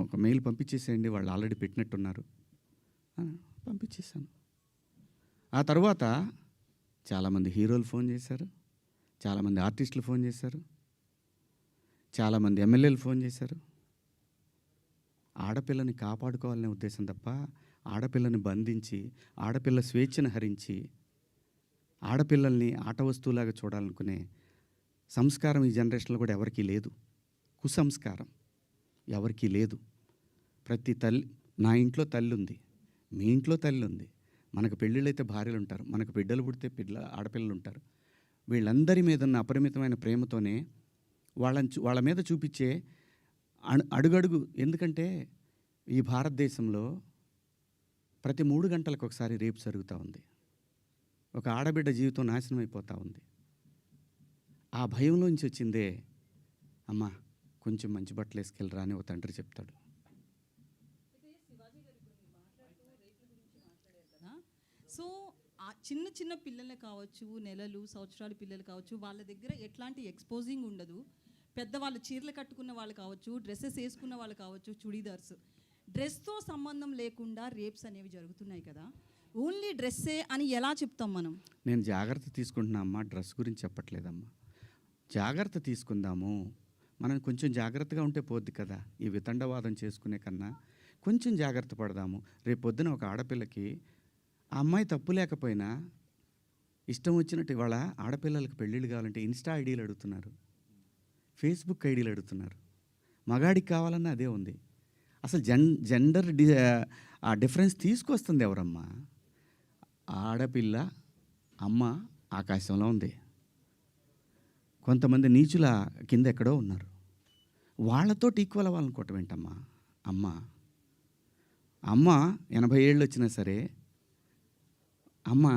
ఒక మెయిల్ పంపించేసేయండి, వాళ్ళు ఆల్రెడీ పెట్టినట్టున్నారు. పంపించేశాను. ఆ తర్వాత చాలామంది హీరోలు ఫోన్ చేశారు, చాలామంది ఆర్టిస్టులు ఫోన్ చేశారు, చాలామంది ఎమ్మెల్యేలు ఫోన్ చేశారు. ఆడపిల్లని కాపాడుకోవాలనే ఉద్దేశం తప్ప ఆడపిల్లని బంధించి ఆడపిల్ల స్వేచ్ఛను హరించి ఆడపిల్లల్ని ఆట వస్తువులాగా చూడాలనుకునే సంస్కారం ఈ జనరేషన్లో కూడా ఎవరికీ లేదు. కుసంస్కారం ఎవరికీ లేదు. ప్రతి తల్లి, నా ఇంట్లో తల్లి ఉంది, మీ ఇంట్లో తల్లి ఉంది, మనకు పెళ్ళిళ్ళైతే భార్యలు ఉంటారు, మనకు బిడ్డలు పుడితే ఆడపిల్లలు ఉంటారు. వీళ్ళందరి మీద ఉన్న అపరిమితమైన ప్రేమతోనే వాళ్ళ మీద చూపించే అడుగడుగు. ఎందుకంటే ఈ భారతదేశంలో ప్రతి 3 గంటలకు ఒకసారి రేపు జరుగుతూ ఉంది. ఒక ఆడబిడ్డ జీవితం నాశనం అయిపోతూ ఉంది. ఆ భయంలోంచి వచ్చిందే, అమ్మ కొంచెం మంచి బట్టలు వేసుకెళ్ళరా అని ఒక తండ్రి చెప్తాడు. సో ఆ చిన్న చిన్న పిల్లలే కావచ్చు, నెలలు సంవత్సరాల పిల్లలు కావచ్చు, వాళ్ళ దగ్గర ఎట్లాంటి ఎక్స్పోజింగ్ ఉండదు. పెద్దవాళ్ళు చీరలు కట్టుకున్న వాళ్ళు కావచ్చు, డ్రెస్సెస్ వేసుకున్న వాళ్ళు కావచ్చు, చుడీదార్స్, డ్రెస్తో సంబంధం లేకుండా రేప్స్ అనేవి జరుగుతున్నాయి కదా. ఓన్లీ డ్రెస్సే అని ఎలా చెప్తాం మనం? నేను జాగ్రత్త తీసుకుంటున్నా అమ్మా, డ్రెస్ గురించి చెప్పట్లేదమ్మా. జాగ్రత్త తీసుకుందాము, మనం కొంచెం జాగ్రత్తగా ఉంటే పోద్ది కదా. ఈ వితండవాదం చేసుకునే కన్నా కొంచెం జాగ్రత్త పడదాము. రేపు పొద్దున ఒక ఆడపిల్లకి ఆ అమ్మాయి తప్పు లేకపోయినా ఇష్టం వచ్చినట్టు ఇవాళ ఆడపిల్లలకు పెళ్ళిళ్ళు కావాలంటే ఇన్స్టా ఐడీలు అడుగుతున్నారు, ఫేస్బుక్ ఐడీలు అడుగుతున్నారు. మగాడికి కావాలన్నా అదే ఉంది. అసలు జెండర్ ఆ డిఫరెన్స్ తీసుకొస్తుంది ఎవరమ్మా? ఆడపిల్ల అమ్మ ఆకాశంలో ఉంది, కొంతమంది నీచుల కింద ఎక్కడో ఉన్నారు. వాళ్ళతో ఈక్వల్ అవ్వాలనుకోవటం ఏంటమ్మా? అమ్మ 80 ఏళ్ళు వచ్చినా సరే అమ్మ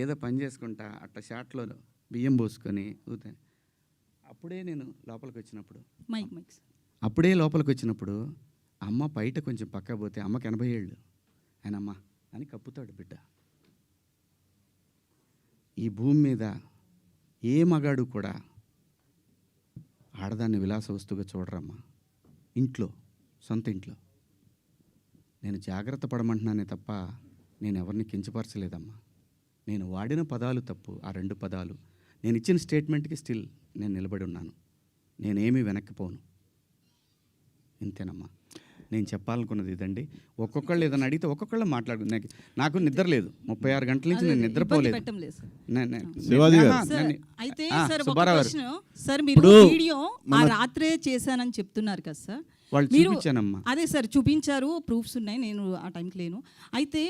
ఏదో పని చేసుకుంటా అట్లా షాట్లో బియ్యం పోసుకొని అప్పుడే నేను లోపలికి వచ్చినప్పుడు అప్పుడే లోపలికి వచ్చినప్పుడు అమ్మ బయట కొంచెం పక్క పోతే అమ్మకి 80 ఏళ్ళు, ఆయన అమ్మ అని కప్పుతాడు బిడ్డ. ఈ భూమి మీద ఏ మగాడు కూడా ఆడదాన్ని విలాస వస్తువుగా చూడరమ్మా. ఇంట్లో, సొంత ఇంట్లో. నేను జాగ్రత్త పడమంటున్నానే తప్ప నేను ఎవరిని కించపరచలేదమ్మా. నేను వాడిన పదాలు తప్పు, ఆ 2 పదాలు. నేను ఇచ్చిన స్టేట్మెంట్కి స్టిల్ నేను నిలబడి ఉన్నాను. నేనేమీ వెనక్కిపోను. ఇంతేనమ్మా నేను చెప్పాలనుకున్నది. ఇదండి. ఒక్కొక్కళ్ళు ఏదైనా అడిగితే ఒక్కొక్కళ్ళు మాట్లాడు. నాకు నిద్ర లేదు, 36 గంటల నుంచి నేను నిద్రపోలేదు. అయితే సార్ ఒక ప్రశ్న, సార్ మీరు వీడియో ఆ రాత్రే చేశానని చెప్తున్నారు కదా సార్, వాళ్ళు చూపించానమ్మా. అదే సార్ చూపించారు, ప్రూఫ్స్ ఉన్నాయి, నేను ఆ టైంకి లేను. అయితే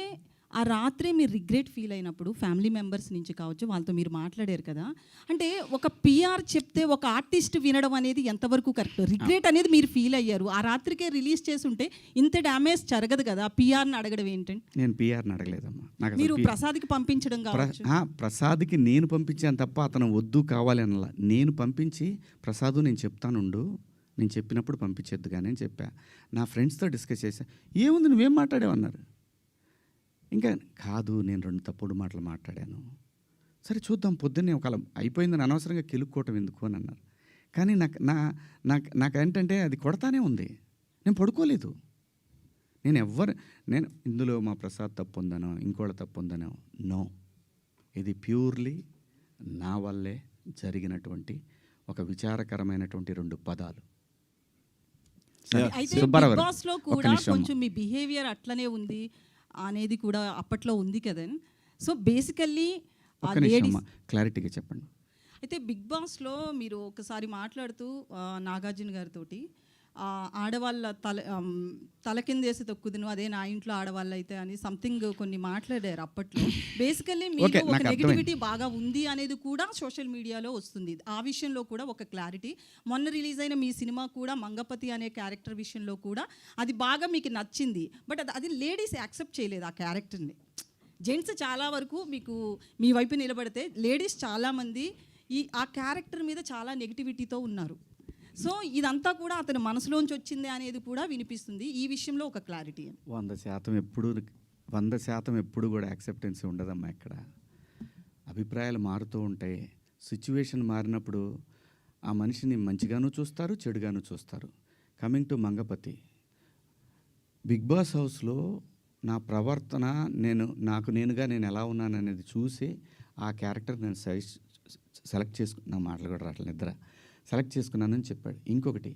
ఆ రాత్రే మీరు రిగ్రెట్ ఫీల్ అయినప్పుడు ఫ్యామిలీ మెంబర్స్ నుంచి కావచ్చు, వాళ్ళతో మీరు మాట్లాడారు కదా, అంటే ఒక పిఆర్ చెప్తే ఒక ఆర్టిస్ట్ వినడం అనేది ఎంతవరకు కరెక్ట్? రిగ్రెట్ అనేది మీరు ఫీల్ అయ్యారు, ఆ రాత్రికే రిలీజ్ చేసి ఉంటే ఇంత డ్యామేజ్ జరగదు కదా. పిఆర్ని అడగడం ఏంటంటే? నేను పిఆర్ని అడగలేదమ్మా. మీరు ప్రసాద్కి పంపించడం కావచ్చు. ప్రసాద్కి నేను పంపించాను తప్ప అతను వద్దు కావాలి అనలా. నేను పంపించి ప్రసాదు నేను చెప్తానుండు, నేను చెప్పినప్పుడు పంపించేద్దు కానీ అని చెప్పా. నా ఫ్రెండ్స్తో డిస్కస్ చేశా. ఏముంది నువ్వేం మాట్లాడావన్నారు. ఇంకా కాదు, నేను 2 తప్పుడు మాటలు మాట్లాడాను. సరే చూద్దాం, పొద్దున్నే ఒకవేళ అయిపోయిందని అనవసరంగా కెలుక్కోవటం ఎందుకు అని అన్నారు. కానీ నాకేంటంటే అది కొడతానే ఉంది. నేను పడుకోలేదు. నేను ఇందులో మా ప్రసాద్ తప్పు ఉందనో ఇంకోళ్ళ తప్పు ఉందనో నో. ఇది ప్యూర్లీ నా వల్లే జరిగినటువంటి ఒక విచారకరమైనటువంటి 2 పదాలు. అయితే బిగ్ బాస్ లో కూడా కొంచెం మీ బిహేవియర్ అట్లనే ఉంది అనేది కూడా అప్పట్లో ఉంది కదా. సో బేసికల్లీ క్లారిటీగా చెప్పండి. అయితే బిగ్ బాస్లో మీరు ఒకసారి మాట్లాడుతూ నాగార్జున గారితో ఆడవాళ్ళ తల కిందేసి తొక్కుదును అదే నా ఇంట్లో ఆడవాళ్ళు అయితే అని సంథింగ్ కొన్ని మాట్లాడారు అప్పట్లో. బేసికల్లీ Okay, మీకు ఒక నాకు అర్థమైంది. నెగిటివిటీ బాగా ఉంది అనేది కూడా సోషల్ మీడియాలో వస్తుంది. ఆ విషయంలో కూడా ఒక క్లారిటీ. మొన్న రిలీజ్ అయిన మీ సినిమా కూడా మంగపతి అనే క్యారెక్టర్ విషయంలో కూడా అది బాగా మీకు నచ్చింది. బట్ అది లేడీస్ యాక్సెప్ట్ చేయలేదు ఆ క్యారెక్టర్ని. జెంట్స్ చాలా వరకు మీకు మీ వైపు నిలబడితే లేడీస్ చాలామంది ఆ క్యారెక్టర్ మీద చాలా నెగిటివిటీతో ఉన్నారు. సో ఇదంతా కూడా అతని మనసులోంచి వచ్చింది అనేది కూడా వినిపిస్తుంది. ఈ విషయంలో ఒక క్లారిటీ. 100% ఎప్పుడు కూడా యాక్సెప్టెన్సీ ఉండదమ్మా. ఇక్కడ అభిప్రాయాలు మారుతూ ఉంటాయి. సిచ్యువేషన్ మారినప్పుడు ఆ మనిషిని మంచిగాను చూస్తారు, చెడుగాను చూస్తారు. Coming to Mangapati, Bigg Boss హౌస్లో నా ప్రవర్తన నాకు నేనుగా నేను ఎలా ఉన్నాను అనేది చూసి ఆ క్యారెక్టర్ నేను సెలెక్ట్ చేసుకున్న మాటలు కూడా రావట్లేదు, నిద్ర సెలెక్ట్ చేసుకున్నానని చెప్పాడు. ఇంకొకటి,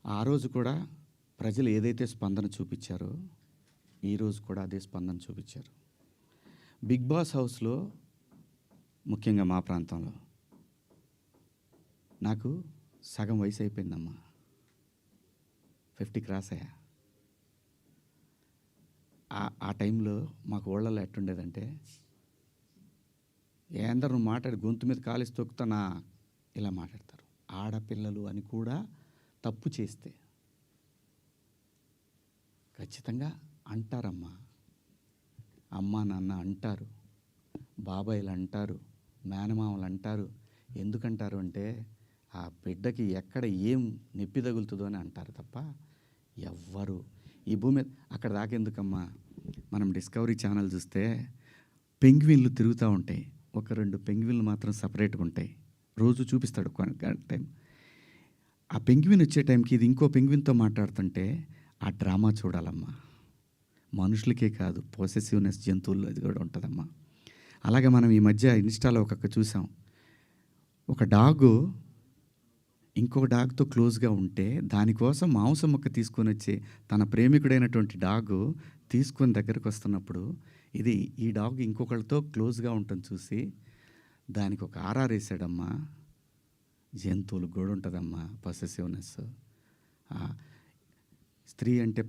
ఆ రోజు కూడా ప్రజలు ఏదైతే స్పందన చూపించారో ఈరోజు కూడా అదే స్పందన చూపించారు. బిగ్ బాస్ హౌస్లో ముఖ్యంగా మా ప్రాంతంలో నాకు సగం వయసు అయిపోయిందమ్మా, 50 క్రాస్ అయ్యా. ఆ టైంలో మాకు ఊళ్ళల్లో ఎట్టుండేదంటే, ఏందరూ మాట్లాడి గొంతు మీద కాలేసి తొక్కుతానా ఇలా మాట్లాడతారు. ఆడపిల్లలు అని కూడా తప్పు చేస్తే ఖచ్చితంగా అంటారమ్మా. అమ్మ నాన్న అంటారు, బాబాయిలు అంటారు, మేనమామలు అంటారు. ఎందుకంటారు అంటే ఆ బిడ్డకి ఎక్కడ ఏం నొప్పి తగులుతుందో అని అంటారు తప్ప ఎవ్వరు ఈ భూమి మీద అక్కడ దాకెందుకమ్మా. మనం డిస్కవరీ ఛానల్ చూస్తే పెంగ్విన్లు తిరుగుతూ ఉంటాయి, ఒక 2 పెంగ్విన్లు మాత్రం సపరేట్గా ఉంటాయి. రోజు చూపిస్తాడు టైం. ఆ పెంగ్విన్ వచ్చే టైంకి ఇది ఇంకో పెంగ్విన్తో మాట్లాడుతుంటే ఆ డ్రామా చూడాలమ్మా. మనుషులకే కాదు, పొసెసివ్నెస్ జంతువుల్లో అది కూడా ఉంటుందమ్మా. అలాగే మనం ఈ మధ్య ఇన్స్టాలో చూసాం, ఒక డాగు ఇంకొక డాగ్తో క్లోజ్గా ఉంటే దానికోసం మాంసం ముక్క తీసుకొని వచ్చి తన ప్రేమికుడైనటువంటి డాగు తీసుకొని దగ్గరకు వస్తున్నప్పుడు ఈ డాగ్ ఇంకొకరితో క్లోజ్గా ఉంటుంది చూసి దానికి ఒక ఆర్ఆర్ వేసాడమ్మా. జంతువులకు కూడా ఉంటుందమ్మా పొసెసివ్నెస్. స్త్రీ అంటే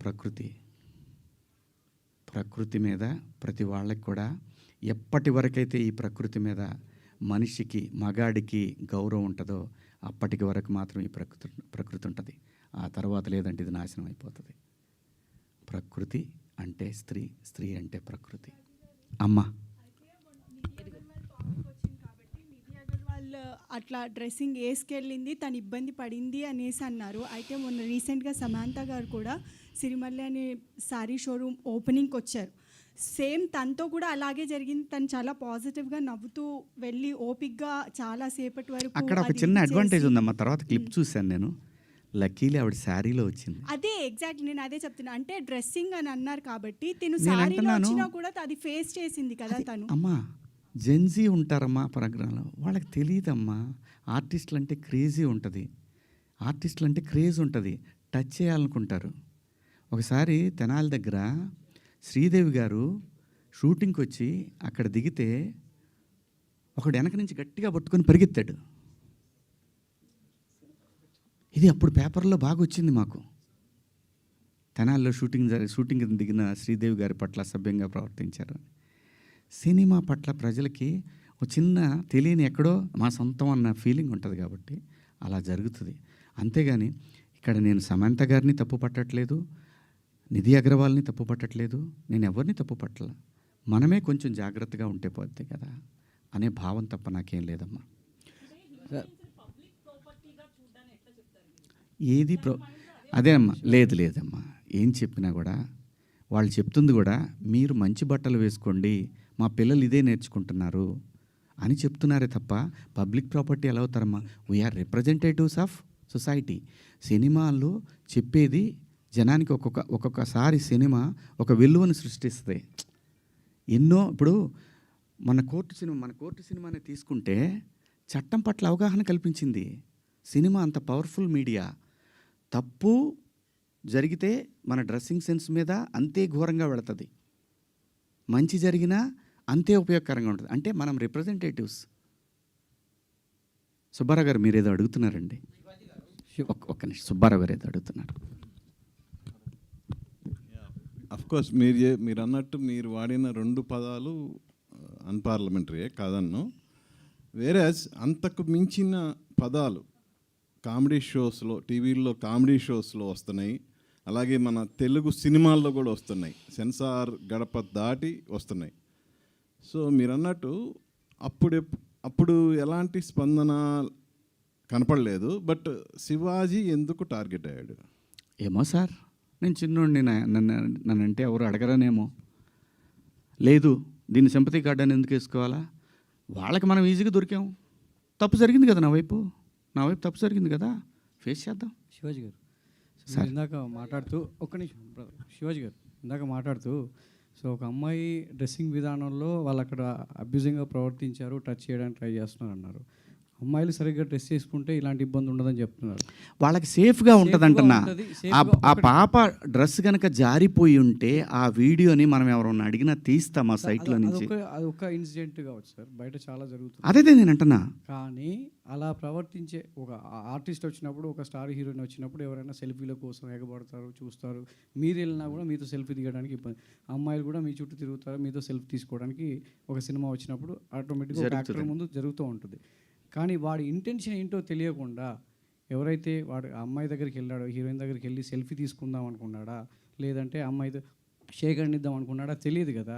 ప్రకృతి మీద ప్రతి వాళ్ళకి కూడా ఎప్పటి వరకైతే ఈ ప్రకృతి మీద మనిషికి మగాడికి గౌరవం ఉంటుందో అప్పటికి వరకు మాత్రం ఈ ప్రకృతి ఉంటుంది. ఆ తర్వాత లేదంటే ఇది నాశనం అయిపోతుంది. ప్రకృతి అంటే స్త్రీ అంటే ప్రకృతి. అమ్మ అట్లా డ్రెస్సింగ్ వేసుకెళ్ళింది, తను ఇబ్బంది పడింది అనేసి అన్నారు. అయితే మొన్న రీసెంట్గా సమాంత గారు కూడా సిరిమల్లి అనే శారీ షోరూమ్ ఓపెనింగ్కి వచ్చారు. సేమ్ తనతో కూడా అలాగే జరిగింది. తను చాలా పాజిటివ్గా నవ్వుతూ వెళ్ళి ఓపిక్గా చాలా సేపటి వరకు అక్కడ ఒక చిన్న అడ్వాంటేజ్ ఉందమ్మా. తర్వాత క్లిప్ చూశాను నేను, లక్కీలీ ఆవిడ శారీలో వచ్చింది. అదే ఎగ్జాక్ట్లీ నేను అదే చెప్తున్నా. అంటే డ్రెస్సింగ్ అని అన్నారు కాబట్టి తిను శారీలో వచ్చినా కూడా అది ఫేస్ చేసింది కదా తను. అమ్మా జెన్జీ ఉంటారమ్మా ప్రోగ్రాంలో, వాళ్ళకి తెలియదమ్మా. ఆర్టిస్టులు అంటే క్రేజీ ఉంటుంది, ఆర్టిస్టులు అంటే క్రేజ్ ఉంటుంది, టచ్ చేయాలనుకుంటారు. ఒకసారి తెనాలి దగ్గర శ్రీదేవి గారు షూటింగ్కి వచ్చి అక్కడ దిగితే ఒకడు వెనక నుంచి గట్టిగా పట్టుకొని పరిగెత్తాడు. ఇది అప్పుడు పేపర్లో బాగా వచ్చింది మాకు. తెనాలిలో షూటింగ్ దిగిన శ్రీదేవి గారి పట్ల అసభ్యంగా ప్రవర్తించారు. సినిమా పట్ల ప్రజలకి ఒక చిన్న తెలియని ఎక్కడో మా సొంతం అన్న ఫీలింగ్ ఉంటుంది కాబట్టి అలా జరుగుతుంది. అంతేగాని ఇక్కడ నేను సమంత గారిని తప్పు పట్టట్లేదు, నిధి అగర్వాల్ని తప్పు పట్టట్లేదు, నేను ఎవరిని తప్పు పట్టల. మనమే కొంచెం జాగ్రత్తగా ఉంటే పోద్ది కదా అనే భావం తప్ప నాకేం లేదమ్మా. ఏది అదే అమ్మా, లేదమ్మా. ఏం చెప్పినా కూడా వాళ్ళు చెప్తుంది కూడా మీరు మంచి బట్టలు వేసుకోండి, మా పిల్లలు ఇదే నేర్చుకుంటున్నారు అని చెప్తున్నారే తప్ప పబ్లిక్ ప్రాపర్టీ ఎలా అవుతారమ్మా? We are representatives of society. సినిమాల్లో చెప్పేది జనానికి ఒక్కొక్కసారి సినిమా ఒక విలువను సృష్టిస్తుంది. ఎన్నో ఇప్పుడు మన కోర్టు సినిమాని తీసుకుంటే చట్టం పట్ల అవగాహన కల్పించింది. సినిమా అంత పవర్ఫుల్ మీడియా. తప్పు జరిగితే మన డ్రెస్సింగ్ సెన్స్ మీద అంతే ఘోరంగా వెళుతుంది, మంచి జరిగినా అంతే ఉపయోగకరంగా ఉంటుంది. అంటే మనం రిప్రజెంటేటివ్స్. సుబ్బారావు గారు మీరేదో అడుగుతున్నారండి. ఒక్క నిమిషం, సుబ్బారావు గారు ఏదో అడుగుతున్నారు. కోర్స్ మీరు అన్నట్టు మీరు వాడిన 2 పదాలు అన్పార్లమెంటరీయే కాదన్ను. వేరేస్ అంతకు మించిన పదాలు కామెడీ షోస్లో, టీవీల్లో కామెడీ షోస్లో వస్తున్నాయి, అలాగే మన తెలుగు సినిమాల్లో కూడా వస్తున్నాయి, సెన్సార్ గడప దాటి వస్తున్నాయి. సో మీరు అన్నట్టు అప్పుడు ఎలాంటి స్పందన కనపడలేదు. బట్ శివాజీ ఎందుకు టార్గెట్ అయ్యాడు? ఏమో సార్, నేను చిన్నోడిని, నన్నంటే ఎవరు అడగరనేమో. లేదు, దీన్ని సింపతి కార్డు అని ఎందుకు వేసుకోవాలా? వాళ్ళకి మనం ఈజీగా దొరికాం. తప్పు జరిగింది కదా నా వైపు తప్పు జరిగింది కదా, ఫేస్ చేద్దాం. శివాజీ గారు సార్. ఇందాక మాట్లాడుతూ ఒక్క నిమిషం బ్రదర్, శివాజీ గారు ఇందాక మాట్లాడుతూ సో ఒక అమ్మాయి డ్రెస్సింగ్ విధానంలో వాళ్ళు అక్కడ అబ్యూజింగ్గా ప్రవర్తించారు, టచ్ చేయడానికి ట్రై చేస్తున్నారు అన్నారు. అమ్మాయిలు సరిగ్గా డ్రెస్ చేసుకుంటే ఇలాంటి ఇబ్బంది ఉండదని చెప్తున్నారు. వాళ్ళకి సేఫ్గా ఉంటుంది అంటున్నా. సేఫ్గా ఆ పాప డ్రెస్ కనుక జారిపోయి ఉంటే ఆ వీడియోని మనం ఎవరన్నా అడిగినా తీస్తాం ఆ సైట్లో నుంచి. అది ఒక ఇన్సిడెంట్ కావచ్చు సార్, బయట చాలా జరుగుతుంది. అదే నేను అంటున్నా. కానీ అలా ప్రవర్తించే ఒక ఆర్టిస్ట్ వచ్చినప్పుడు, ఒక స్టార్ హీరోయిన్ వచ్చినప్పుడు ఎవరైనా సెల్ఫీల కోసం ఎగబడతారు, చూస్తారు. మీరు వెళ్ళినా కూడా మీతో సెల్ఫీ దిగడానికి ఇబ్బంది. అమ్మాయిలు కూడా మీ చుట్టూ తిరుగుతారు, మీతో సెల్ఫీ తీసుకోవడానికి. ఒక సినిమా వచ్చినప్పుడు ఆటోమేటిక్గా ఒక యాక్టర్ ముందు జరుగుతూ ఉంటుంది. కానీ వాడి ఇంటెన్షన్ ఏంటో తెలియకుండా ఎవరైతే వాడు ఆ అమ్మాయి దగ్గరికి వెళ్ళాడో, హీరోయిన్ దగ్గరికి వెళ్ళి సెల్ఫీ తీసుకుందాం అనుకున్నాడా, లేదంటే అమ్మాయితో షేక్ హ్యాండ్ ఇద్దాం అనుకున్నాడా తెలియదు కదా.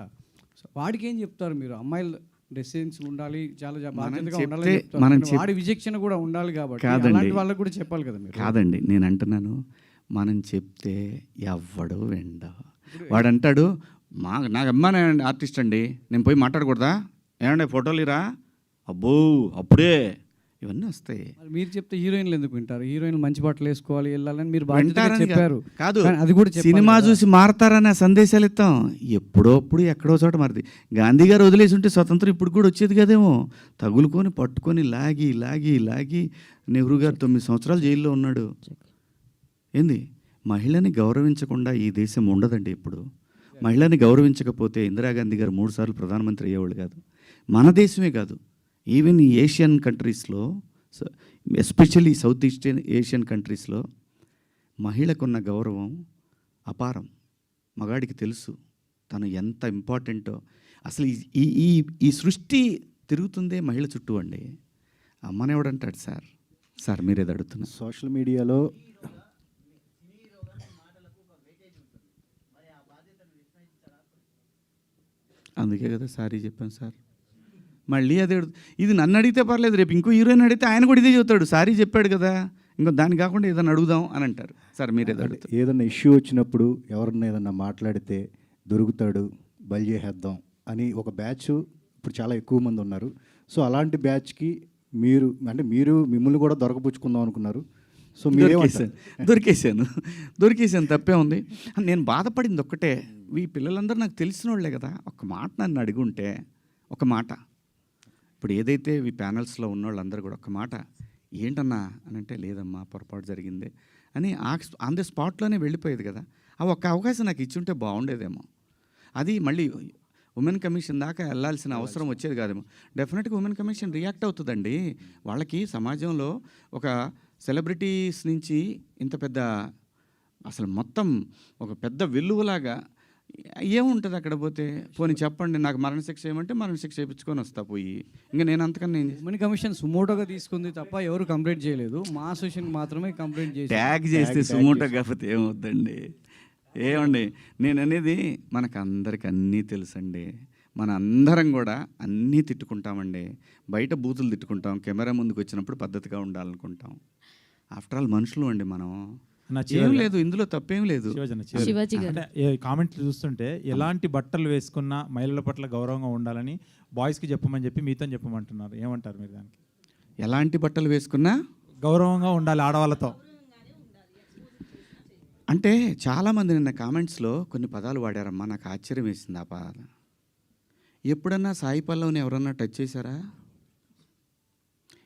సో వాడికి ఏం చెప్తారు మీరు? అమ్మాయిలు డ్రెస్సింగ్స్ ఉండాలి, చాలా బాధ్యతగా ఉండాలని చెప్తారు. వాడి విచక్షణ కూడా ఉండాలి కాబట్టి అలాంటి వాళ్ళకి కూడా చెప్పాలి కదా మీరు. కాదండి, నేను అంటున్నాను, మనం చెప్తే ఎవ్వడు వెండ. వాడు అంటాడు, నాకు అమ్మాయి ఆర్టిస్ట్ అండి, నేను పోయి మాట్లాడకూడదా, ఏమంటే ఫోటోలు ఇరా, అబ్బో అప్పుడే ఇవన్నీ వస్తాయి. మీరు చెప్తే హీరోయిన్లు ఎందుకు వింటారు? హీరోయిన్లు మంచి బట్టలు వేసుకోవాలి, వెళ్ళాలని మీరు బాధ్యతగా చెప్పారు. కాదు, అది కూడా సినిమా చూసి మారతారనే సందేశాలు ఇస్తాం. ఎప్పుడోప్పుడు ఎక్కడో చోట మారుది. గాంధీ గారు వదిలేసి ఉంటే స్వతంత్రం ఇప్పుడు కూడా వచ్చేది కదేమో. తగులుకొని పట్టుకొని లాగి లాగి లాగి నెహ్రూ గారు 9 సంవత్సరాలు జైల్లో ఉన్నాడు. ఏంది, మహిళని గౌరవించకుండా ఈ దేశం ఉండదండి. ఇప్పుడు మహిళని గౌరవించకపోతే ఇందిరాగాంధీ గారు 3 సార్లు ప్రధానమంత్రి అయ్యేవాళ్ళు కాదు. మన దేశమే కాదు, ఈవెన్ ఈ ఏషియన్ కంట్రీస్లో, ఎస్పెషల్లీ సౌత్ ఈస్టర్న్ ఏషియన్ కంట్రీస్లో మహిళకున్న గౌరవం అపారం. మగాడికి తెలుసు తను ఎంత ఇంపార్టెంటో. అసలు ఈ ఈ ఈ సృష్టి తిరుగుతుందే మహిళ చుట్టూ అండి. అమ్మనేవాడంటాడు సార్ మీరేది అడుగుతున్నారు. సోషల్ మీడియాలో అందుకే కదా సారీ చెప్పాను సార్. మళ్ళీ అదే ఇది నన్ను అడిగితే పర్లేదు, రేపు ఇంకో హీరోయిన్ అడిగితే ఆయన కూడా ఇదే చెబుతాడు, సారీ చెప్పాడు కదా, ఇంకో దాన్ని కాకుండా ఏదైనా అడుగుదాం అని అంటారు. సార్ మీరేదో అడుగుతారు. ఏదన్నా ఇష్యూ వచ్చినప్పుడు ఎవరన్నా ఏదన్నా మాట్లాడితే దొరుకుతాడు, బలి చేసేద్దాం అని ఒక బ్యాచ్ ఇప్పుడు చాలా ఎక్కువ మంది ఉన్నారు. సో అలాంటి బ్యాచ్కి మీరు మిమ్మల్ని కూడా దొరకపుచ్చుకుందాం అనుకున్నారు. సో దొరికేసాను తప్పే ఉంది. నేను బాధపడింది ఒక్కటే, ఈ పిల్లలందరూ నాకు తెలిసిన వాళ్ళే కదా. ఒక మాట నన్ను అడుగుంటే, ఒక మాట, ఇప్పుడు ఏదైతే ఈ ప్యానల్స్లో ఉన్న వాళ్ళందరూ కూడా ఒక మాట ఏంటన్నా అని అంటే, లేదమ్మా పొరపాటు జరిగింది అని ఆన్ ది స్పాట్లోనే వెళ్ళిపోయేది కదా. ఆ ఒక్క అవకాశం నాకు ఇచ్చి ఉంటే బాగుండేదేమో. అది మళ్ళీ ఉమెన్ కమిషన్ దాకా వెళ్ళాల్సిన అవసరం వచ్చేది కాదేమో. డెఫినెట్గా ఉమెన్ కమిషన్ రియాక్ట్ అవుతుందండి. వాళ్ళకి సమాజంలో ఒక సెలబ్రిటీస్ నుంచి ఇంత పెద్ద, అసలు మొత్తం ఒక పెద్ద వెల్లువలాగా ఏముంటుంది అక్కడ పోతే. పోనీ చెప్పండి, నాకు మరణశిక్ష ఏమంటే మరణశిక్ష చేయించుకొని వస్తా పోయి. ఇంకా నేను అంతకన్నా ఉమెన్ కమిషన్ సుమోటోగా తీసుకుంది తప్ప ఎవరు కంప్లైంట్ చేయలేదు. మా అసోసియేషన్ మాత్రమే కంప్లైంట్ చేసి ట్యాగ్ చేస్తే సుమోటో కాకపోతే ఏమవుద్దండి. ఏమండి నేను అనేది, మనకు అందరికి అన్నీ తెలుసండి. మన అందరం కూడా అన్నీ తిట్టుకుంటామండి. బయట బూతులు తిట్టుకుంటాం, కెమెరా ముందుకు వచ్చినప్పుడు పద్ధతిగా ఉండాలనుకుంటాం. ఆఫ్టర్ ఆల్ మనుషులు అండి మనం. ఏం లేదు, ఇందులో తప్పేం లేదు. కామెంట్లు చూస్తుంటే ఎలాంటి బట్టలు వేసుకున్నా మహిళల పట్ల గౌరవంగా ఉండాలని బాయ్స్కి చెప్పమని చెప్పి మీతో చెప్పమంటున్నారు. ఏమంటారు మీరు దానికి? ఎలాంటి బట్టలు వేసుకున్నా గౌరవంగా ఉండాలి ఆడవాళ్ళతో అంటే చాలామంది నిన్న కామెంట్స్లో కొన్ని పదాలు వాడారమ్మా, నాకు ఆశ్చర్యం వేసింది ఆ పదాలు. ఎప్పుడన్నా సాయి పల్లవిని ఎవరన్నా టచ్ చేశారా?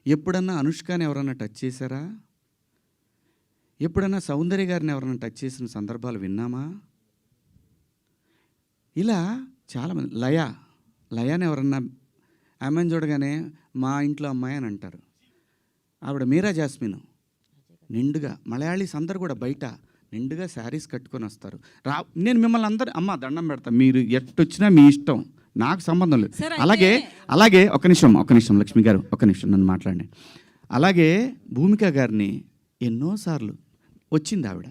ఎప్పుడన్నా అనుష్కని ఎవరన్నా టచ్ చేశారా? ఎప్పుడన్నా సౌందర్య గారిని ఎవరన్నా టచ్ చేసిన సందర్భాలు విన్నామా? ఇలా చాలామంది, లయాని ఎవరన్నా ఆమెను చూడగానే మా ఇంట్లో అమ్మాయి అని అంటారు. ఆవిడ మీరా జాస్మిన్ నిండుగా మలయాళీస్ అందరు కూడా బయట నిండుగా శారీస్ కట్టుకొని వస్తారు. నేను మిమ్మల్ని అందరు అమ్మ దండం పెడతా, మీరు ఎట్టొచ్చినా మీ ఇష్టం, నాకు సంబంధం లేదు. సరే, అలాగే ఒక నిమిషం లక్ష్మి గారు, ఒక నిమిషం నన్ను మాట్లాడండి. అలాగే భూమిక గారిని ఎన్నోసార్లు వచ్చింది ఆవిడ,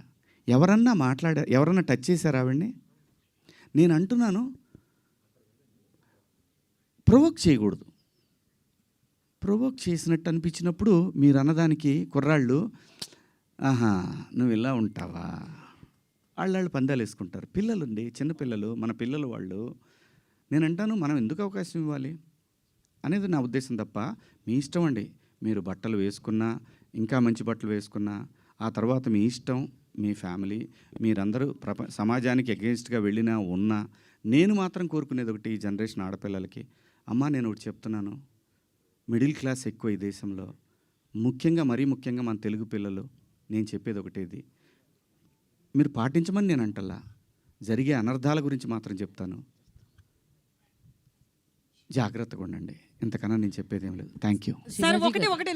ఎవరన్నా టచ్ చేశారు ఆవిడ్ని? నేను అంటున్నాను, ప్రొవోక్ చేయకూడదు. ప్రొవోక్ చేసినట్టు అనిపించినప్పుడు మీరు అన్నదానికి కుర్రాళ్ళు ఆహా నువ్వు ఇలా ఉంటావా, వాళ్ళు పందాలు వేసుకుంటారు. పిల్లలుండి చిన్నపిల్లలు, మన పిల్లలు వాళ్ళు. నేను అంటాను మనం ఎందుకు అవకాశం ఇవ్వాలి అనేది నా ఉద్దేశం తప్ప, మీ ఇష్టం అండి. మీరు బట్టలు వేసుకున్నా, ఇంకా మంచి బట్టలు వేసుకున్నా, ఆ తర్వాత మీ ఇష్టం, మీ ఫ్యామిలీ, మీరందరూ సమాజానికి అగెన్స్ట్గా వెళ్ళినా ఉన్నా, నేను మాత్రం కోరుకునేది ఒకటి, ఈ జనరేషన్ ఆడపిల్లలకి, అమ్మ నేను ఒకటి చెప్తున్నాను, మిడిల్ క్లాస్ ఎక్కువ ఈ దేశంలో, మరీ ముఖ్యంగా మన తెలుగు పిల్లలు. నేను చెప్పేది ఒకటేది, మీరు పాటించమని నేను అంటల్లా, జరిగే అనర్థాల గురించి మాత్రం చెప్తాను. జాగ్రత్తగా ఉండండి, ఇంతకన్నా నేను చెప్పేది ఏం లేదు. Thank you. సార్ ఒకటి